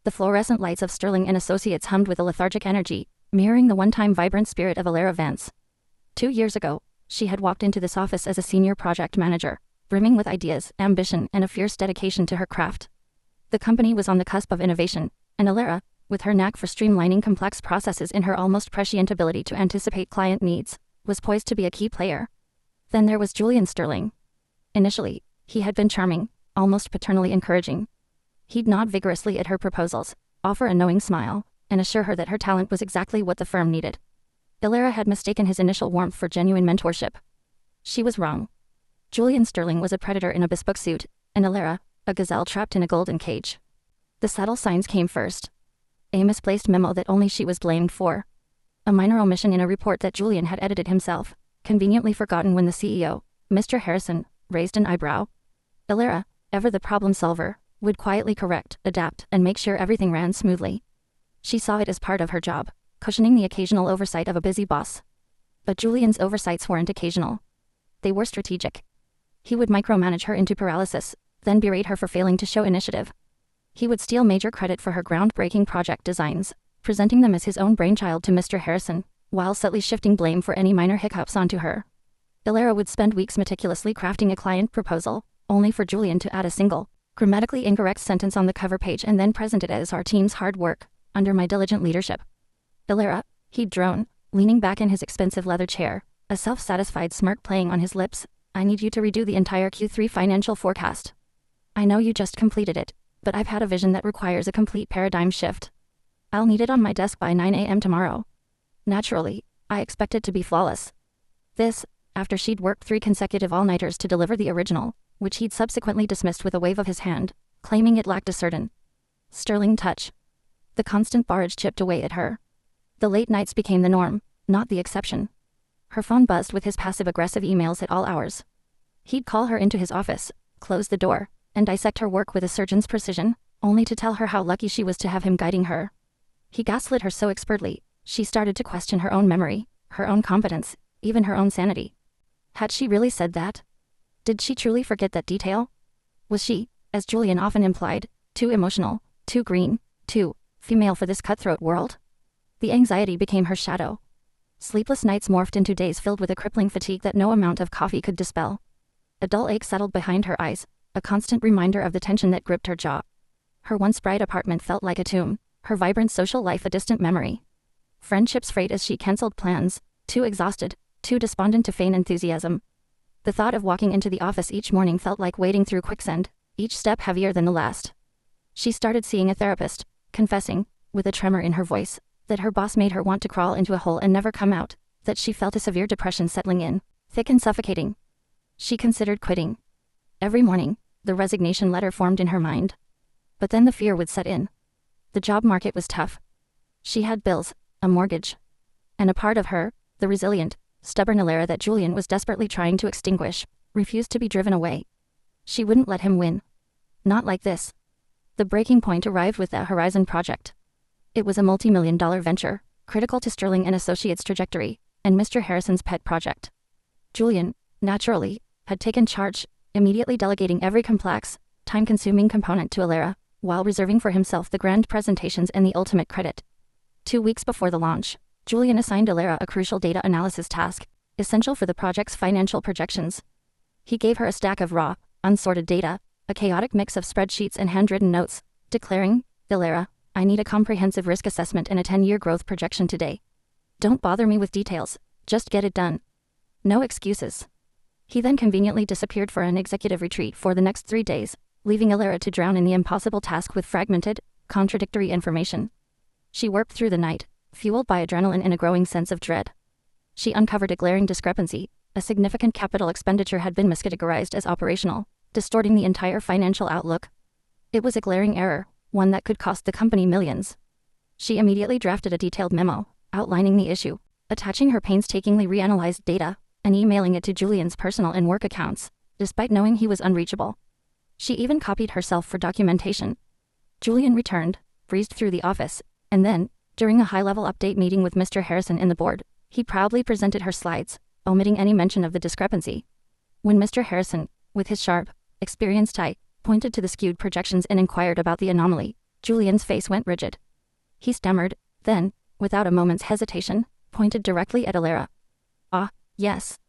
The fluorescent lights of Sterling and Associates hummed with a lethargic energy, mirroring the one-time vibrant spirit of Alara Vance. 2 years ago, she had walked into this office as a senior project manager, brimming with ideas, ambition, and a fierce dedication to her craft. The company was on the cusp of innovation, and Alara, with her knack for streamlining complex processes and her almost prescient ability to anticipate client needs, was poised to be a key player. Then there was Julian Sterling. Initially, he had been charming, almost paternally encouraging. He'd nod vigorously at her proposals, offer a knowing smile, and assure her that her talent was exactly what the firm needed. Alara had mistaken his initial warmth for genuine mentorship. She was wrong. Julian Sterling was a predator in a bespoke suit, and Alara, a gazelle trapped in a golden cage. The subtle signs came first. A misplaced memo that only she was blamed for. A minor omission in a report that Julian had edited himself, conveniently forgotten when the CEO, Mr. Harrison, raised an eyebrow. Alara, ever the problem solver, would quietly correct, adapt, and make sure everything ran smoothly. She saw it as part of her job, cushioning the occasional oversight of a busy boss. But Julian's oversights weren't occasional. They were strategic. He would micromanage her into paralysis, then berate her for failing to show initiative. He would steal major credit for her groundbreaking project designs, presenting them as his own brainchild to Mr. Harrison, while subtly shifting blame for any minor hiccups onto her. Alara would spend weeks meticulously crafting a client proposal, only for Julian to add a single, grammatically incorrect sentence on the cover page and then present it as our team's hard work, under my diligent leadership. Alara, he'd drone, leaning back in his expensive leather chair, a self-satisfied smirk playing on his lips. I need you to redo the entire Q3 financial forecast. I know you just completed it, but I've had a vision that requires a complete paradigm shift. I'll need it on my desk by 9 a.m. tomorrow. Naturally, I expect it to be flawless. This, after she'd worked 3 consecutive all-nighters to deliver the original, which he'd subsequently dismissed with a wave of his hand, claiming it lacked a certain sterling touch. The constant barrage chipped away at her. The late nights became the norm, not the exception. Her phone buzzed with his passive-aggressive emails at all hours. He'd call her into his office, close the door, and dissect her work with a surgeon's precision, only to tell her how lucky she was to have him guiding her. He gaslit her so expertly, she started to question her own memory, her own competence, even her own sanity. Had she really said that? Did she truly forget that detail? Was she, as Julian often implied, too emotional, too green, too female for this cutthroat world? The anxiety became her shadow. Sleepless nights morphed into days filled with a crippling fatigue that no amount of coffee could dispel. A dull ache settled behind her eyes, a constant reminder of the tension that gripped her jaw. Her once bright apartment felt like a tomb, her vibrant social life a distant memory. Friendships frayed as she cancelled plans, too exhausted, too despondent to feign enthusiasm. The thought of walking into the office each morning felt like wading through quicksand, each step heavier than the last. She started seeing a therapist, confessing, with a tremor in her voice, that her boss made her want to crawl into a hole and never come out, that she felt a severe depression settling in, thick and suffocating. She considered quitting. Every morning, the resignation letter formed in her mind. But then the fear would set in. The job market was tough. She had bills, a mortgage. And a part of her, the resilient, stubborn Alara that Julian was desperately trying to extinguish, refused to be driven away. She wouldn't let him win. Not like this. The breaking point arrived with the Horizon project. It was a multi-million-dollar venture, critical to Sterling and Associates' trajectory, and Mr. Harrison's pet project. Julian, naturally, had taken charge, immediately delegating every complex, time-consuming component to Alara, while reserving for himself the grand presentations and the ultimate credit. 2 weeks before the launch, Julian assigned Alara a crucial data analysis task, essential for the project's financial projections. He gave her a stack of raw, unsorted data, a chaotic mix of spreadsheets and handwritten notes, declaring, Alara, I need a comprehensive risk assessment and a 10-year growth projection today. Don't bother me with details, just get it done. No excuses. He then conveniently disappeared for an executive retreat for the next 3 days, leaving Alara to drown in the impossible task with fragmented, contradictory information. She worked through the night, fueled by adrenaline and a growing sense of dread. She uncovered a glaring discrepancy. A significant capital expenditure had been miscategorized as operational, distorting the entire financial outlook. It was a glaring error, one that could cost the company millions. She immediately drafted a detailed memo, outlining the issue, attaching her painstakingly reanalyzed data, and emailing it to Julian's personal and work accounts, despite knowing he was unreachable. She even copied herself for documentation. Julian returned, breezed through the office, and then, during a high-level update meeting with Mr. Harrison in the board, he proudly presented her slides, omitting any mention of the discrepancy. When Mr. Harrison, with his sharp, experienced eye, pointed to the skewed projections and inquired about the anomaly, Julian's face went rigid. He stammered, then, without a moment's hesitation, pointed directly at Elara. "Ah, yes.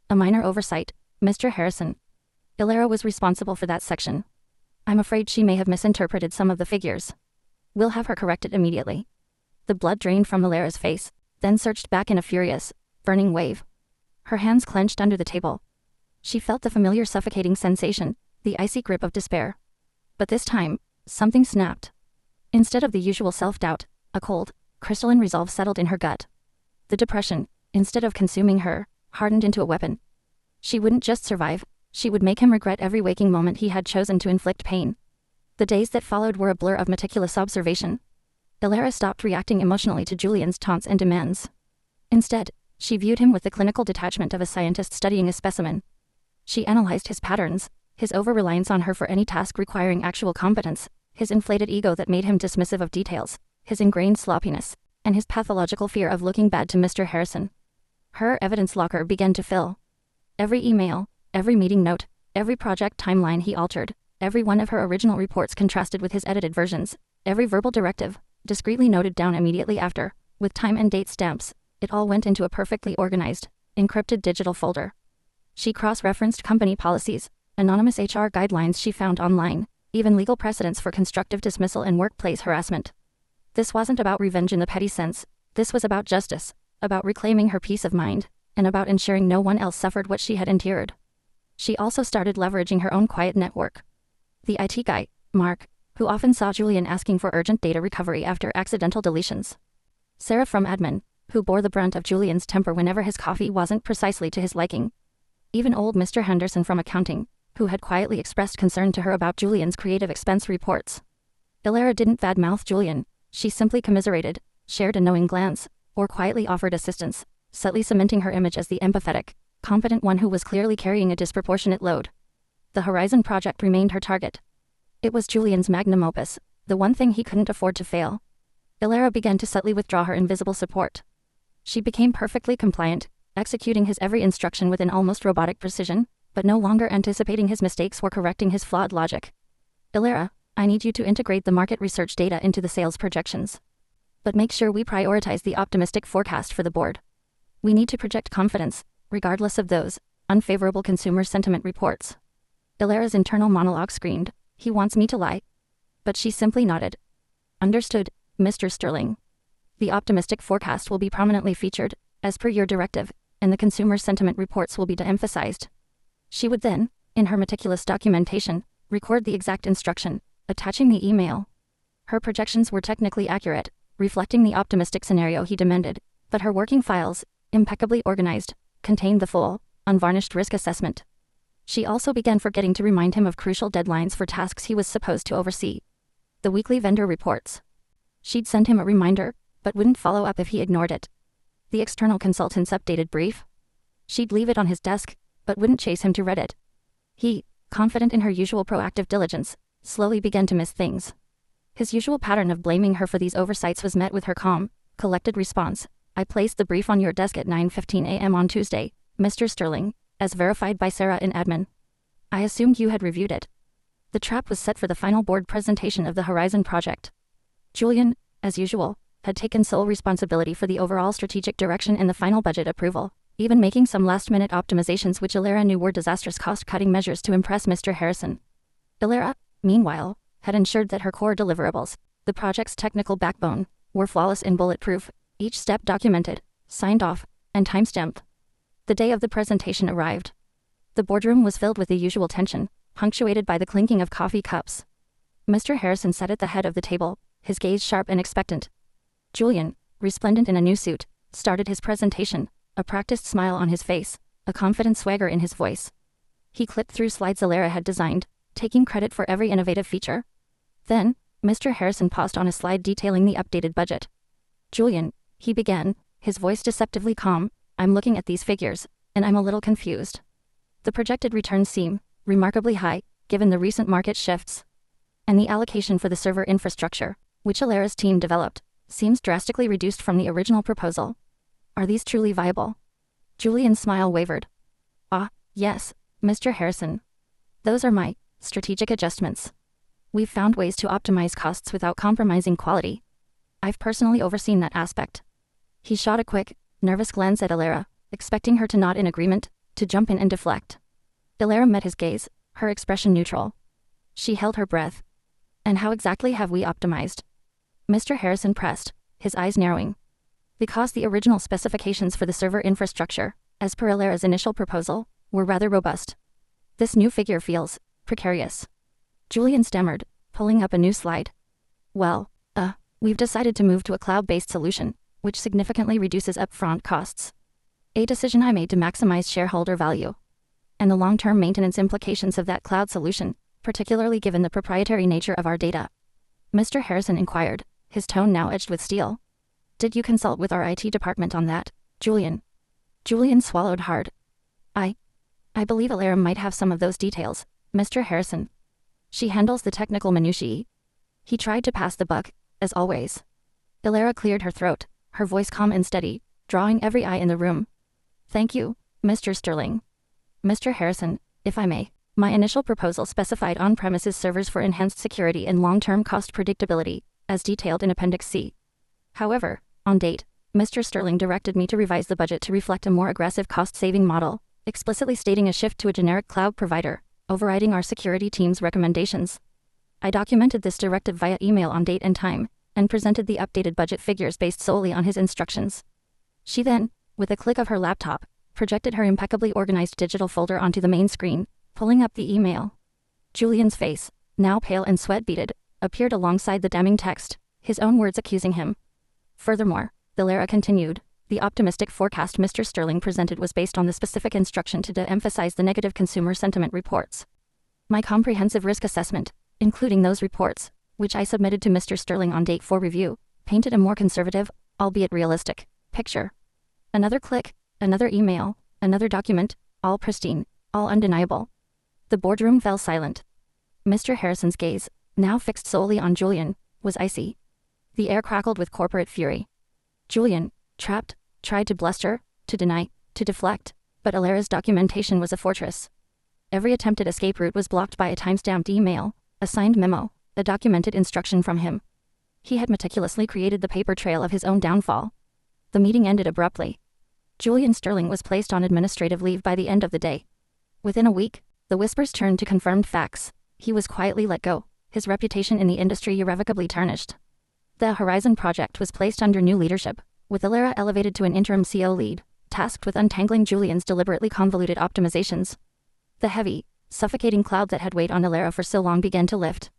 A minor oversight, Mr. Harrison. Elara was responsible for that section. I'm afraid she may have misinterpreted some of the figures. We'll have her corrected immediately." The blood drained from Elara's face, then surged back in a furious, burning wave. Her hands clenched under the table. She felt the familiar suffocating sensation, the icy grip of despair. But this time, something snapped. Instead of the usual self-doubt, a cold, crystalline resolve settled in her gut. The depression, instead of consuming her, hardened into a weapon. She wouldn't just survive, she would make him regret every waking moment he had chosen to inflict pain. The days that followed were a blur of meticulous observation. Elara stopped reacting emotionally to Julian's taunts and demands. Instead, she viewed him with the clinical detachment of a scientist studying a specimen. She analyzed his patterns, his over-reliance on her for any task requiring actual competence, his inflated ego that made him dismissive of details, his ingrained sloppiness, and his pathological fear of looking bad to Mr. Harrison. Her evidence locker began to fill. Every email, every meeting note, every project timeline he altered, every one of her original reports contrasted with his edited versions, every verbal directive, discreetly noted down immediately after, with time and date stamps, it all went into a perfectly organized, encrypted digital folder. She cross-referenced company policies, anonymous HR guidelines she found online, even legal precedents for constructive dismissal and workplace harassment. This wasn't about revenge in the petty sense, this was about justice, about reclaiming her peace of mind, and about ensuring no one else suffered what she had endured. She also started leveraging her own quiet network. The IT guy, Mark, who often saw Julian asking for urgent data recovery after accidental deletions. Sarah from admin, who bore the brunt of Julian's temper whenever his coffee wasn't precisely to his liking. Even old Mr. Henderson from accounting, who had quietly expressed concern to her about Julian's creative expense reports. Elara didn't badmouth Julian, she simply commiserated, shared a knowing glance, or quietly offered assistance, subtly cementing her image as the empathetic, competent one who was clearly carrying a disproportionate load. The Horizon project remained her target. It was Julian's magnum opus, the one thing he couldn't afford to fail. Elara began to subtly withdraw her invisible support. She became perfectly compliant, executing his every instruction with an almost robotic precision, but no longer anticipating his mistakes or correcting his flawed logic. "Elara, I need you to integrate the market research data into the sales projections. But make sure we prioritize the optimistic forecast for the board. We need to project confidence, regardless of those unfavorable consumer sentiment reports." Elara's internal monologue screamed, "He wants me to lie." But she simply nodded. "Understood, Mr. Sterling. The optimistic forecast will be prominently featured, as per your directive, and the consumer sentiment reports will be de-emphasized." She would then, in her meticulous documentation, record the exact instruction, attaching the email. Her projections were technically accurate, reflecting the optimistic scenario he demanded, but her working files, impeccably organized, contained the full, unvarnished risk assessment. She also began forgetting to remind him of crucial deadlines for tasks he was supposed to oversee. The weekly vendor reports. She'd send him a reminder, but wouldn't follow up if he ignored it. The external consultant's updated brief. She'd leave it on his desk, but wouldn't chase him to read it. He, confident in her usual proactive diligence, slowly began to miss things. His usual pattern of blaming her for these oversights was met with her calm, collected response. "I placed the brief on your desk at 9:15 a.m. on Tuesday, Mr. Sterling, as verified by Sarah in admin. I assumed you had reviewed it." The trap was set for the final board presentation of the Horizon project. Julian, as usual, had taken sole responsibility for the overall strategic direction and the final budget approval, even making some last-minute optimizations which Elara knew were disastrous cost-cutting measures to impress Mr. Harrison. Elara, meanwhile, had ensured that her core deliverables, the project's technical backbone, were flawless and bulletproof, each step documented, signed off, and time-stamped. The day of the presentation arrived. The boardroom was filled with the usual tension, punctuated by the clinking of coffee cups. Mr. Harrison sat at the head of the table, his gaze sharp and expectant. Julian, resplendent in a new suit, started his presentation, a practiced smile on his face, a confident swagger in his voice. He clipped through slides Elara had designed, taking credit for every innovative feature. Then, Mr. Harrison paused on a slide detailing the updated budget. "Julian," he began, his voice deceptively calm, "I'm looking at these figures, and I'm a little confused. The projected returns seem remarkably high, given the recent market shifts. And the allocation for the server infrastructure, which Elara's team developed, seems drastically reduced from the original proposal. Are these truly viable?" Julian's smile wavered. "Ah, yes, Mr. Harrison. Those are my strategic adjustments. We've found ways to optimize costs without compromising quality. I've personally overseen that aspect. He shot a quick, nervous glance at Alara, expecting her to nod in agreement, to jump in and deflect. Alara met his gaze, her expression neutral. She held her breath. And how exactly have we optimized? Mr. Harrison pressed, his eyes narrowing. Because the original specifications for the server infrastructure, as per Alara's initial proposal, were rather robust. This new figure feels precarious. Julian stammered, pulling up a new slide. Well, we've decided to move to a cloud-based solution, which significantly reduces upfront costs. A decision I made to maximize shareholder value. And the long-term maintenance implications of that cloud solution, particularly given the proprietary nature of our data. Mr. Harrison inquired, his tone now edged with steel. Did you consult with our IT department on that, Julian? Julian swallowed hard. I believe Alara might have some of those details, Mr. Harrison. She handles the technical minutiae. He tried to pass the buck, as always. Alara cleared her throat, her voice calm and steady, drawing every eye in the room. Thank you, Mr. Sterling. Mr. Harrison, if I may, my initial proposal specified on-premises servers for enhanced security and long-term cost predictability, as detailed in Appendix C. However, on date, Mr. Sterling directed me to revise the budget to reflect a more aggressive cost-saving model, explicitly stating a shift to a generic cloud provider, overriding our security team's recommendations. I documented this directive via email on date and time, and presented the updated budget figures based solely on his instructions. She then, with a click of her laptop, projected her impeccably organized digital folder onto the main screen, pulling up the email. Julian's face, now pale and sweat-beaded, appeared alongside the damning text, his own words accusing him. Furthermore, Alara continued, the optimistic forecast Mr. Sterling presented was based on the specific instruction to de-emphasize the negative consumer sentiment reports. My comprehensive risk assessment, including those reports, which I submitted to Mr. Sterling on date for review, painted a more conservative, albeit realistic, picture. Another click, another email, another document, all pristine, all undeniable. The boardroom fell silent. Mr. Harrison's gaze, now fixed solely on Julian, was icy. The air crackled with corporate fury. Julian, trapped, tried to bluster, to deny, to deflect, but Alara's documentation was a fortress. Every attempted escape route was blocked by a time-stamped email, a signed memo, a documented instruction from him. He had meticulously created the paper trail of his own downfall. The meeting ended abruptly. Julian Sterling was placed on administrative leave by the end of the day. Within a week, the whispers turned to confirmed facts. He was quietly let go, his reputation in the industry irrevocably tarnished. The Horizon project was placed under new leadership, with Alara elevated to an interim CO lead, tasked with untangling Julian's deliberately convoluted optimizations. The heavy, suffocating cloud that had weighed on Alara for so long began to lift.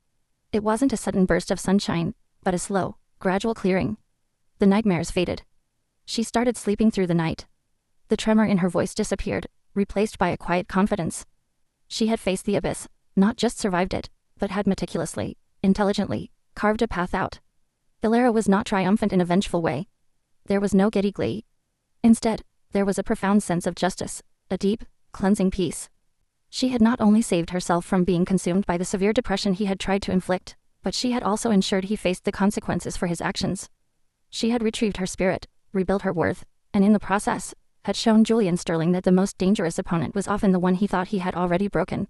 It wasn't a sudden burst of sunshine, but a slow, gradual clearing. The nightmares faded. She started sleeping through the night. The tremor in her voice disappeared, replaced by a quiet confidence. She had faced the abyss, not just survived it, but had meticulously, intelligently, carved a path out. Alara was not triumphant in a vengeful way. There was no giddy glee. Instead, there was a profound sense of justice, a deep, cleansing peace. She had not only saved herself from being consumed by the severe depression he had tried to inflict, but she had also ensured he faced the consequences for his actions. She had retrieved her spirit, rebuilt her worth, and in the process, had shown Julian Sterling that the most dangerous opponent was often the one he thought he had already broken.